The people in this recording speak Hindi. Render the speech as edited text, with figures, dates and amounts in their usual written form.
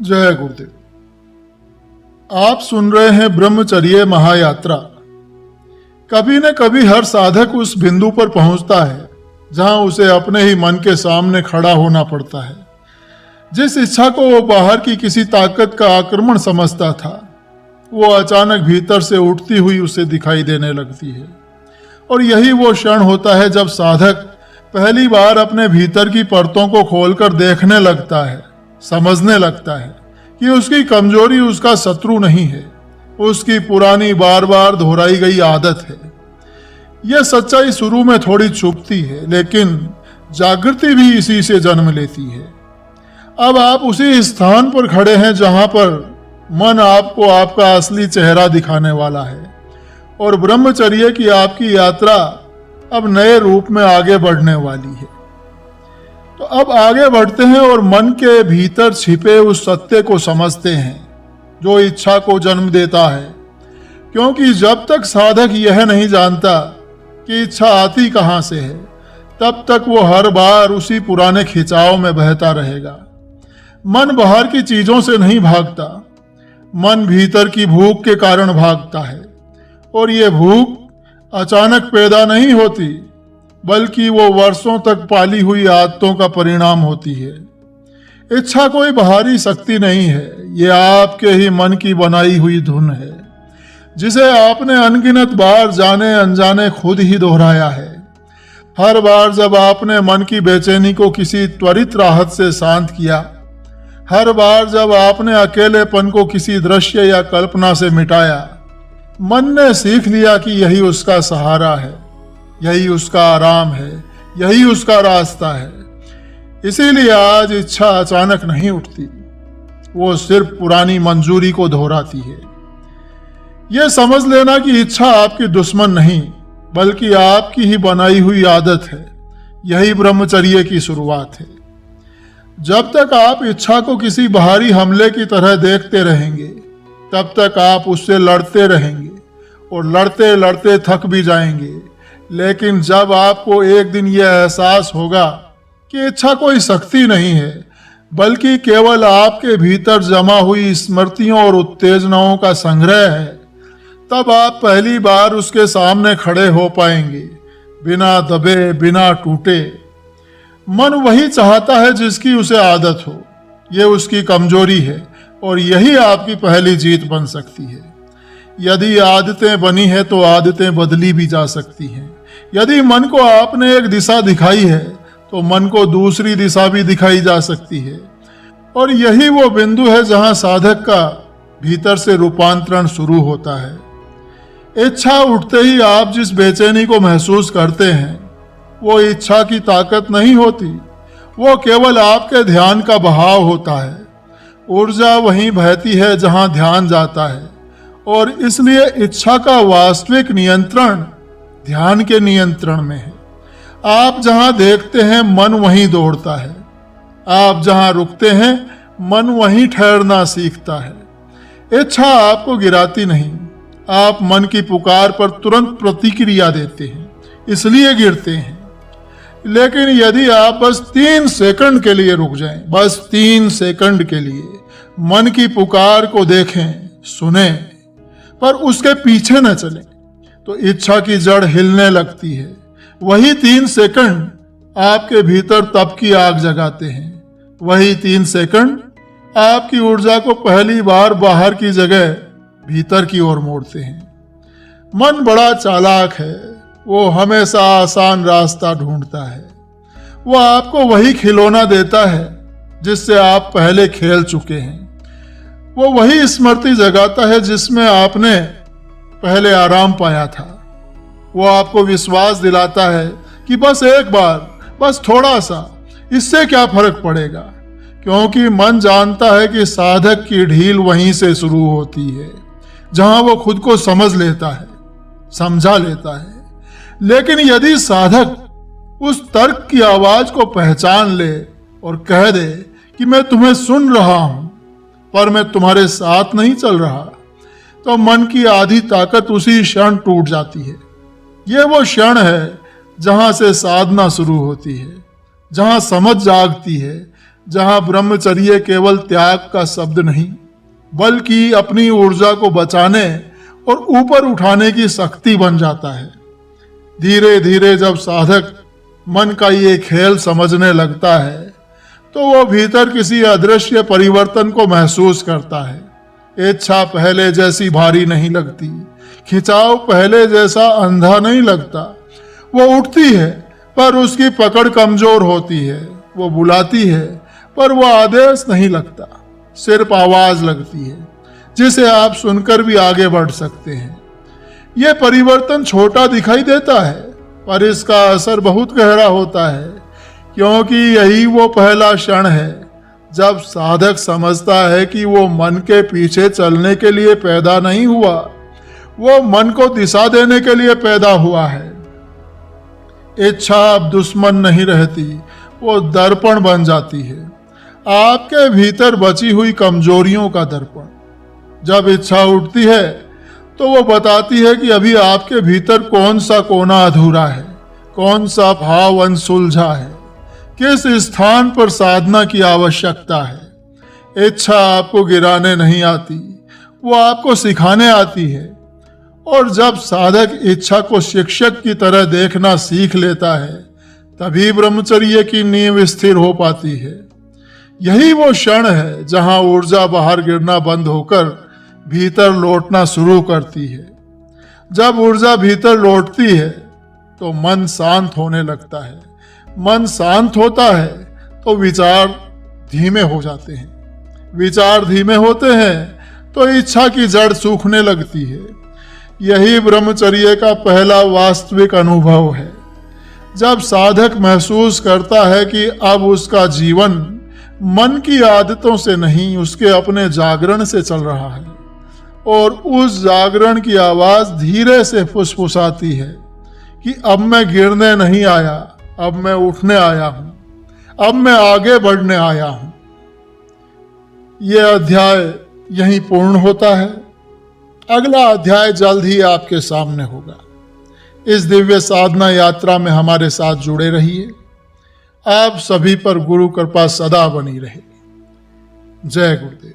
जय गुरुदेव। आप सुन रहे हैं ब्रह्मचर्य महायात्रा। कभी न कभी हर साधक उस बिंदु पर पहुंचता है जहां उसे अपने ही मन के सामने खड़ा होना पड़ता है। जिस इच्छा को वो बाहर की किसी ताकत का आक्रमण समझता था, वो अचानक भीतर से उठती हुई उसे दिखाई देने लगती है। और यही वो क्षण होता है जब साधक पहली बार अपने भीतर की परतों को खोलकर देखने लगता है, समझने लगता है कि उसकी कमजोरी उसका शत्रु नहीं है, उसकी पुरानी बार बार दोहराई गई आदत है। यह सच्चाई शुरू में थोड़ी छुपती है, लेकिन जागृति भी इसी से जन्म लेती है। अब आप उसी स्थान पर खड़े हैं जहां पर मन आपको आपका असली चेहरा दिखाने वाला है और ब्रह्मचर्य की आपकी यात्रा अब नए रूप में आगे बढ़ने वाली है। तो अब आगे बढ़ते हैं और मन के भीतर छिपे उस सत्य को समझते हैं जो इच्छा को जन्म देता है। क्योंकि जब तक साधक यह नहीं जानता कि इच्छा आती कहां से है, तब तक वो हर बार उसी पुराने खिंचाव में बहता रहेगा। मन बाहर की चीजों से नहीं भागता, मन भीतर की भूख के कारण भागता है। और ये भूख अचानक पैदा नहीं होती, बल्कि वो वर्षों तक पाली हुई आदतों का परिणाम होती है। इच्छा कोई बाहरी शक्ति नहीं है, ये आपके ही मन की बनाई हुई धुन है, जिसे आपने अनगिनत बार जाने अनजाने खुद ही दोहराया है। हर बार जब आपने मन की बेचैनी को किसी त्वरित राहत से शांत किया, हर बार जब आपने अकेलेपन को किसी दृश्य या कल्पना से मिटाया, मन ने सीख लिया कि यही उसका सहारा है, यही उसका आराम है, यही उसका रास्ता है। इसीलिए आज इच्छा अचानक नहीं उठती, वो सिर्फ पुरानी मंजूरी को दोहराती है। यह समझ लेना कि इच्छा आपकी दुश्मन नहीं, बल्कि आपकी ही बनाई हुई आदत है। यही ब्रह्मचर्य की शुरुआत है। जब तक आप इच्छा को किसी बाहरी हमले की तरह देखते रहेंगे, तब तक आप उससे लड़ते रहेंगे और लड़ते लड़ते थक भी जाएंगे। लेकिन जब आपको एक दिन यह एहसास होगा कि इच्छा कोई शक्ति नहीं है, बल्कि केवल आपके भीतर जमा हुई स्मृतियों और उत्तेजनाओं का संग्रह है, तब आप पहली बार उसके सामने खड़े हो पाएंगे, बिना दबे, बिना टूटे। मन वही चाहता है जिसकी उसे आदत हो। यह उसकी कमजोरी है और यही आपकी पहली जीत बन सकती है। यदि आदतें बनी है तो आदतें बदली भी जा सकती हैं। यदि मन को आपने एक दिशा दिखाई है तो मन को दूसरी दिशा भी दिखाई जा सकती है। और यही वो बिंदु है जहां साधक का भीतर से रूपांतरण शुरू होता है। इच्छा उठते ही आप जिस बेचैनी को महसूस करते हैं, वो इच्छा की ताकत नहीं होती, वो केवल आपके ध्यान का बहाव होता है। ऊर्जा वहीं बहती है जहां ध्यान जाता है, और इसलिए इच्छा का वास्तविक नियंत्रण ध्यान के नियंत्रण में है। आप जहां देखते हैं, मन वहीं दौड़ता है। आप जहां रुकते हैं, मन वहीं ठहरना सीखता है। इच्छा आपको गिराती नहीं, आप मन की पुकार पर तुरंत प्रतिक्रिया देते हैं, इसलिए गिरते हैं। लेकिन यदि आप बस 3 सेकंड के लिए रुक जाएं, बस 3 सेकंड के लिए मन की पुकार को देखें, सुनें, पर उसके पीछे न चलें, तो इच्छा की जड़ हिलने लगती है। वही 3 सेकंड आपके भीतर तप की आग जगाते हैं। वही 3 सेकंड आपकी ऊर्जा को पहली बार बाहर की जगह भीतर की ओर मोड़ते हैं। मन बड़ा चालाक है, वो हमेशा आसान रास्ता ढूंढता है। वो आपको वही खिलौना देता है जिससे आप पहले खेल चुके हैं। वो वही स्मृति जगाता है जिसमें आपने पहले आराम पाया था। वो आपको विश्वास दिलाता है कि बस एक बार, बस थोड़ा सा, इससे क्या फर्क पड़ेगा। क्योंकि मन जानता है कि साधक की ढील वहीं से शुरू होती है जहां वो खुद को समझ लेता है, समझा लेता है। लेकिन यदि साधक उस तर्क की आवाज को पहचान ले और कह दे कि मैं तुम्हें सुन रहा हूं, पर मैं तुम्हारे साथ नहीं चल रहा, तो मन की आधी ताकत उसी क्षण टूट जाती है। यह वो क्षण है जहां से साधना शुरू होती है, जहां समझ जागती है, जहां ब्रह्मचर्य केवल त्याग का शब्द नहीं, बल्कि अपनी ऊर्जा को बचाने और ऊपर उठाने की शक्ति बन जाता है। धीरे धीरे जब साधक मन का ये खेल समझने लगता है तो वो भीतर किसी अदृश्य परिवर्तन को महसूस करता है। इच्छा पहले जैसी भारी नहीं लगती, खिंचाव पहले जैसा अंधा नहीं लगता। वो उठती है पर उसकी पकड़ कमजोर होती है, वो बुलाती है पर वो आदेश नहीं लगता, सिर्फ आवाज लगती है जिसे आप सुनकर भी आगे बढ़ सकते हैं। ये परिवर्तन छोटा दिखाई देता है पर इसका असर बहुत गहरा होता है, क्योंकि यही वो पहला क्षण है जब साधक समझता है कि वो मन के पीछे चलने के लिए पैदा नहीं हुआ, वो मन को दिशा देने के लिए पैदा हुआ है। इच्छा अब दुश्मन नहीं रहती, वो दर्पण बन जाती है, आपके भीतर बची हुई कमजोरियों का दर्पण। जब इच्छा उठती है तो वो बताती है कि अभी आपके भीतर कौन सा कोना अधूरा है, कौन सा भाव अनसुलझा है, किस स्थान पर साधना की आवश्यकता है। इच्छा आपको गिराने नहीं आती, वो आपको सिखाने आती है। और जब साधक इच्छा को शिक्षक की तरह देखना सीख लेता है तभी ब्रह्मचर्य की नींव स्थिर हो पाती है। यही वो क्षण है जहां ऊर्जा बाहर गिरना बंद होकर भीतर लौटना शुरू करती है। जब ऊर्जा भीतर लौटती है तो मन शांत होने लगता है। मन शांत होता है तो विचार धीमे हो जाते हैं। विचार धीमे होते हैं तो इच्छा की जड़ सूखने लगती है। यही ब्रह्मचर्य का पहला वास्तविक अनुभव है, जब साधक महसूस करता है कि अब उसका जीवन मन की आदतों से नहीं, उसके अपने जागरण से चल रहा है। और उस जागरण की आवाज धीरे से फुसफुसाती है कि अब मैं गिरने नहीं आया, अब मैं उठने आया हूं, अब मैं आगे बढ़ने आया हूं। यह अध्याय यहीं पूर्ण होता है। अगला अध्याय जल्द ही आपके सामने होगा। इस दिव्य साधना यात्रा में हमारे साथ जुड़े रहिए। आप सभी पर गुरु कृपा सदा बनी रहे। जय गुरुदेव।